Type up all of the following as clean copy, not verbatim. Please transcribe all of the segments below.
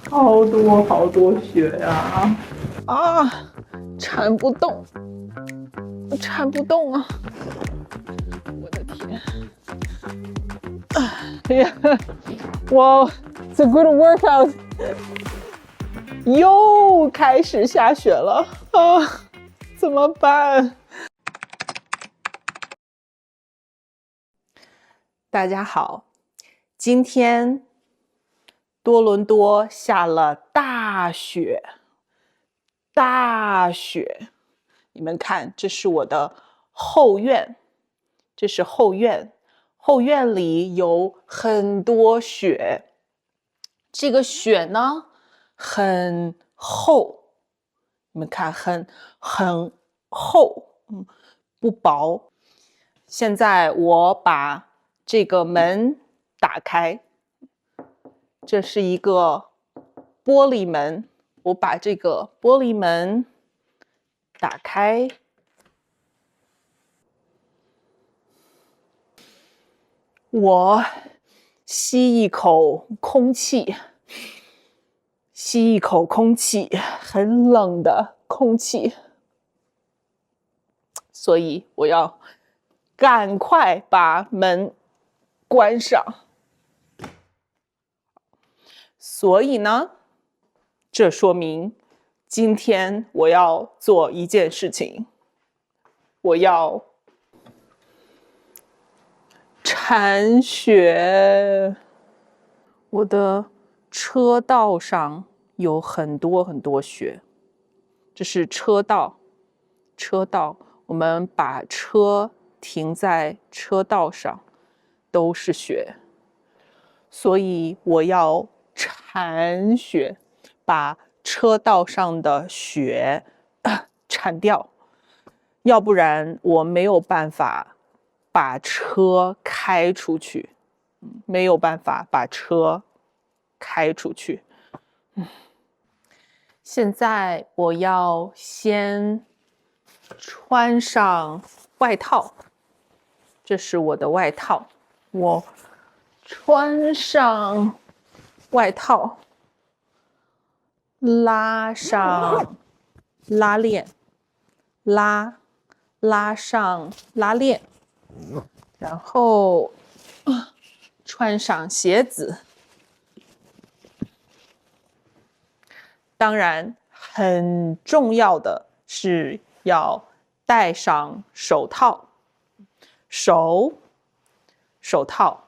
好多好多血呀！啊，铲不动，铲不动啊！我的天！哎呀，哇 ，It's a good workout。又开始下雪了啊！怎么办？大家好，今天多伦多下了大雪，大雪！你们看，这是我的后院，这是后院，后院里有很多雪。这个雪呢，很厚，你们看，很厚，不薄。现在我把这个门打开，这是一个玻璃门，我把这个玻璃门打开，我吸一口空气，吸一口空气，很冷的空气，所以我要赶快把门关上。所以呢，这说明今天我要做一件事情，我要铲雪。我的车道上有很多雪，这是车道，我们把车停在车道上，都是雪，所以我要铲雪，把车道上的雪铲掉，要不然我没有办法把车开出去，没有办法把车开出去。现在我要先穿上外套，这是我的外套，我穿上外套，拉上拉链，拉上拉链，然后穿上鞋子。当然，很重要的是要戴上手套，手套，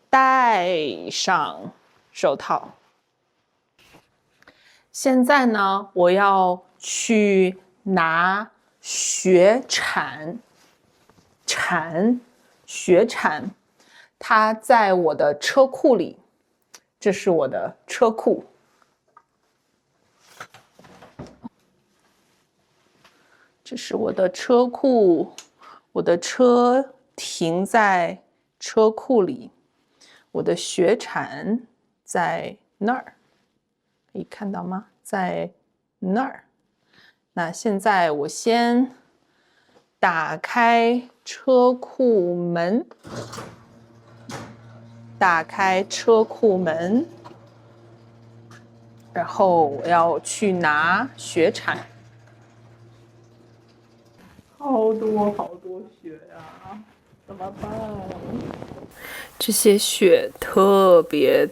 戴上手套。现在呢，我要去拿雪铲，雪铲，它在我的车库里，这是我的车库。这是我的车库，我的车停在车库里，我的雪铲在那儿，可以看到吗？在那儿。那现在我先打开车库门，然后我要去拿雪铲。好多好多雪呀！怎么办？这些雪特别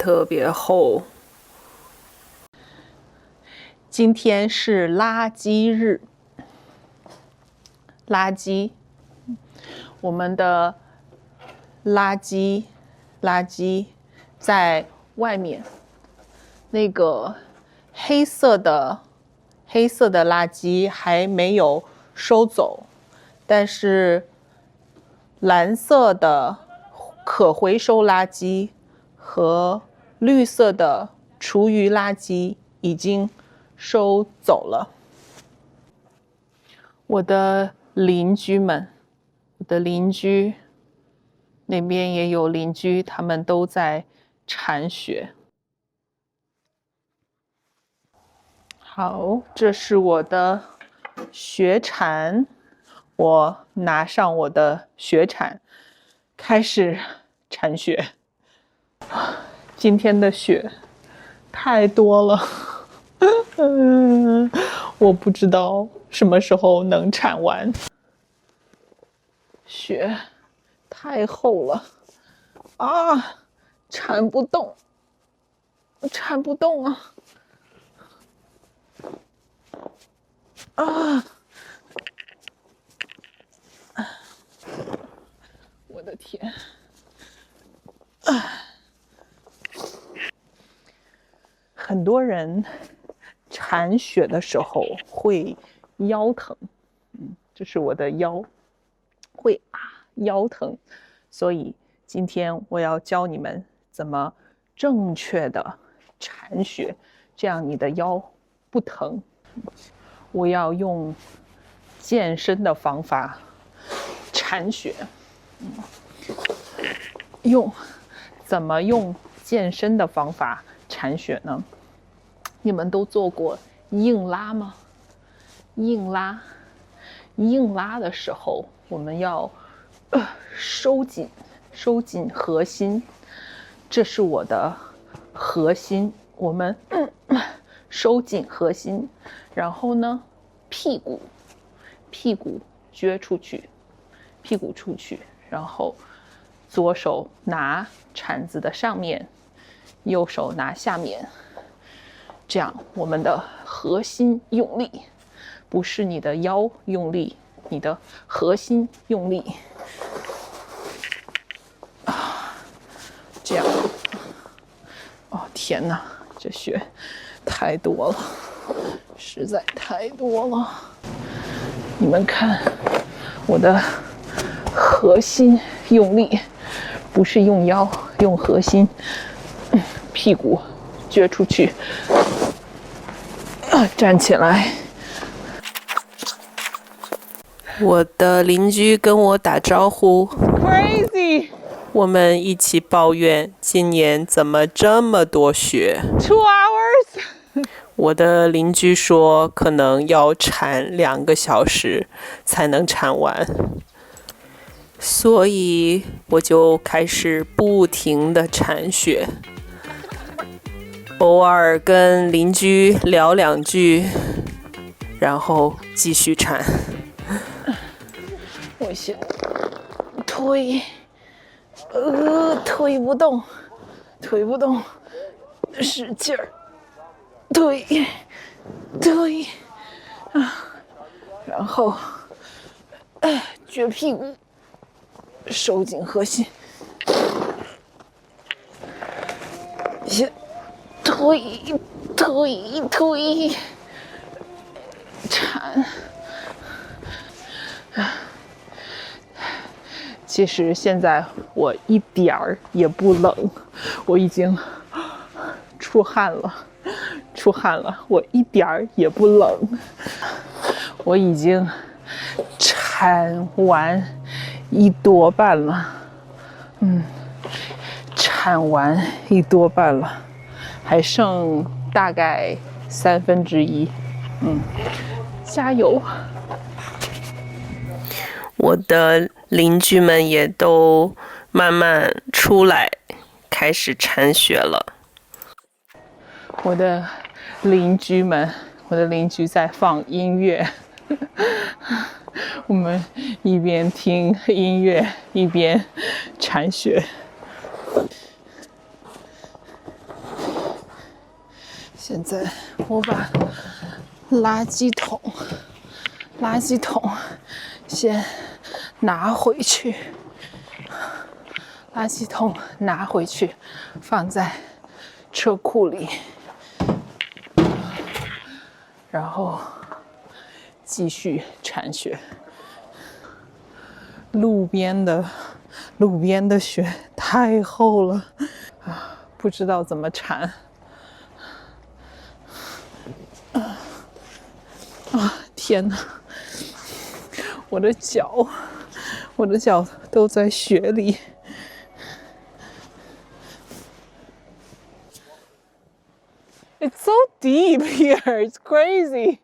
厚。今天是垃圾日，垃圾，我们的垃圾在外面，那个黑色的垃圾还没有收走，但是蓝色的可回收垃圾和绿色的厨余垃圾已经收走了。我的邻居们，那边也有邻居，他们都在铲雪。好，这是我的雪铲，我拿上我的雪铲，开始铲雪。今天的雪太多了，我不知道什么时候能铲完。雪太厚了啊，铲不动，铲不动啊！啊！我的天！很多人铲雪的时候会腰疼，就是我的腰会腰疼，所以今天我要教你们怎么正确的铲雪，这样你的腰不疼。我要用健身的方法铲雪，怎么用健身的方法铲雪呢？你们都做过硬拉吗？硬拉的时候，我们要收紧核心，这是我的核心。我们收紧核心，然后呢，屁股撅出去，屁股出去，然后左手拿铲子的上面，右手拿下面。这样我们的核心用力，不是你的腰用力，你的核心用力。这样，哦天哪，这雪太多了，实在太多了。你们看，我的核心用力，不是用腰，用核心，屁股撅出去，站起来。我的邻居跟我打招呼 Crazy！ 我们一起抱怨今年怎么这么多雪。 2 hours。 我的邻居说可能要铲2个小时才能铲完，所以我就开始不停地铲雪，偶尔跟邻居聊2句，然后继续铲。我先推不动，使劲儿推然后撅屁股，收紧核心，先推，铲。其实现在我一点儿也不冷，我已经出汗了，我一点儿也不冷，我已经铲完1多半了，铲完1多半了，还剩大概1/3，加油！我的邻居们也都慢慢出来，开始铲雪了。我的邻居在放音乐，我们一边听音乐一边铲雪。现在我把垃圾桶先拿回去，放在车库里，然后继续铲雪。路边的雪太厚了不知道怎么铲。天哪！我的脚都在雪里。It's so deep here. It's crazy.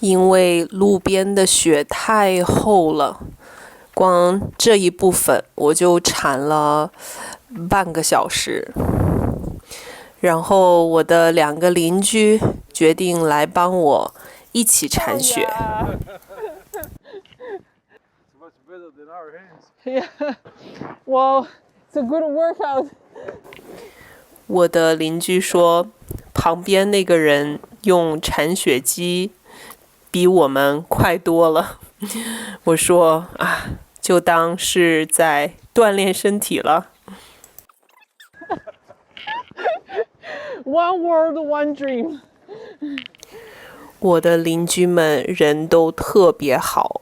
因为路边的雪太厚了，光这一部分我就铲了半个小时。然后我的2个邻居决定来帮我一起铲雪。Yeah. Well, it's a good workout. 我的邻居说，旁边那个人用铲雪机比我们快多了。我说啊，就当是在锻炼身体了。One world, one dream. 我的邻居们人都特别好，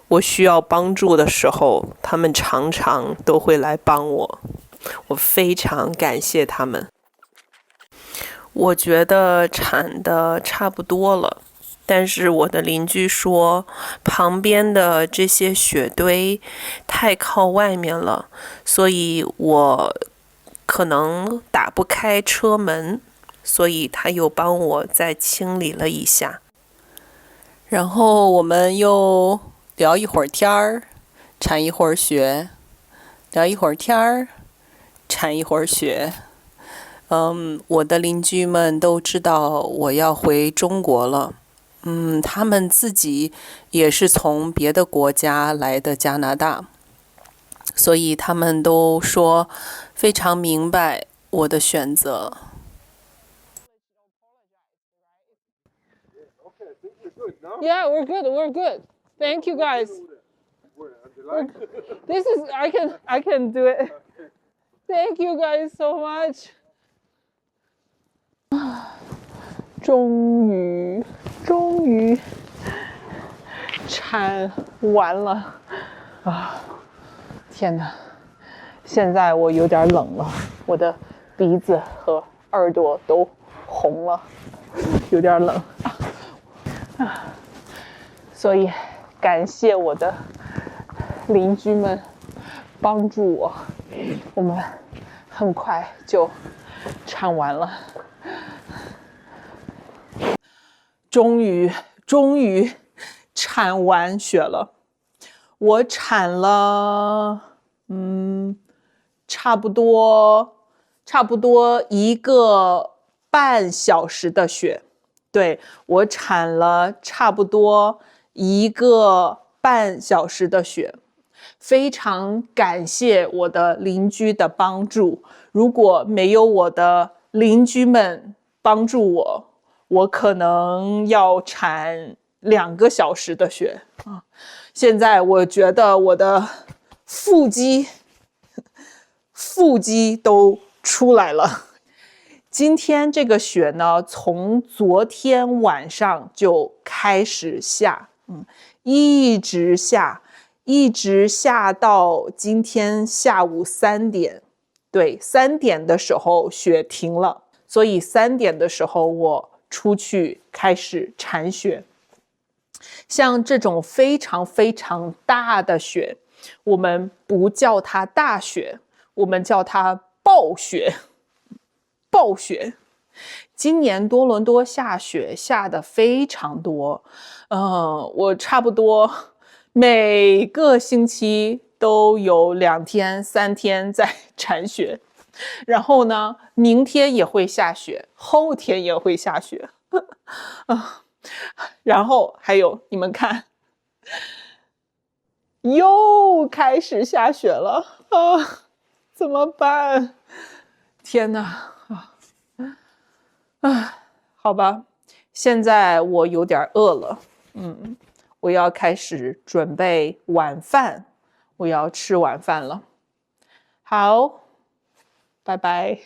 我需要帮助的时候，他们常常都会来帮我，我非常感谢他们。我觉得铲的差不多了，但是我的邻居说，旁边的这些雪堆太靠外面了，所以我可能打不开车门，所以他又帮我再清理了一下。然后我们又聊一会儿天儿，铲一会儿雪，聊一会儿天儿，铲一会儿雪。我的邻居们都知道我要回中国了。他们自己也是从别的国家来的加拿大，所以他们都说非常明白我的选择。Yeah, we're good. We're good. Thank you guys. This is I can do it. Thank you guys so much. 终于铲完了啊！天哪，现在我有点冷了，我的鼻子和耳朵都红了，有点冷啊！所以感谢我的邻居们帮助我，我们很快就铲完了。终于铲完雪了，我铲了差不多1个半小时的雪。对，我铲了差不多1个半小时的雪，非常感谢我的邻居的帮助。如果没有我的邻居们帮助我，我可能要铲2个小时的雪啊！现在我觉得我的腹肌都出来了。今天这个雪呢，从昨天晚上就开始下，一直下到今天下午3点。对，3点的时候雪停了，所以3点的时候我出去开始铲雪。像这种非常非常大的雪，我们不叫它大雪，我们叫它暴雪。暴雪，今年多伦多下雪下的非常多，我差不多每个星期都有2天3天在铲雪，然后呢，明天也会下雪，后天也会下雪，然后还有你们看，又开始下雪了啊，怎么办？天哪！好吧，现在我有点饿了，我要开始准备晚饭，我要吃晚饭了。好，拜拜。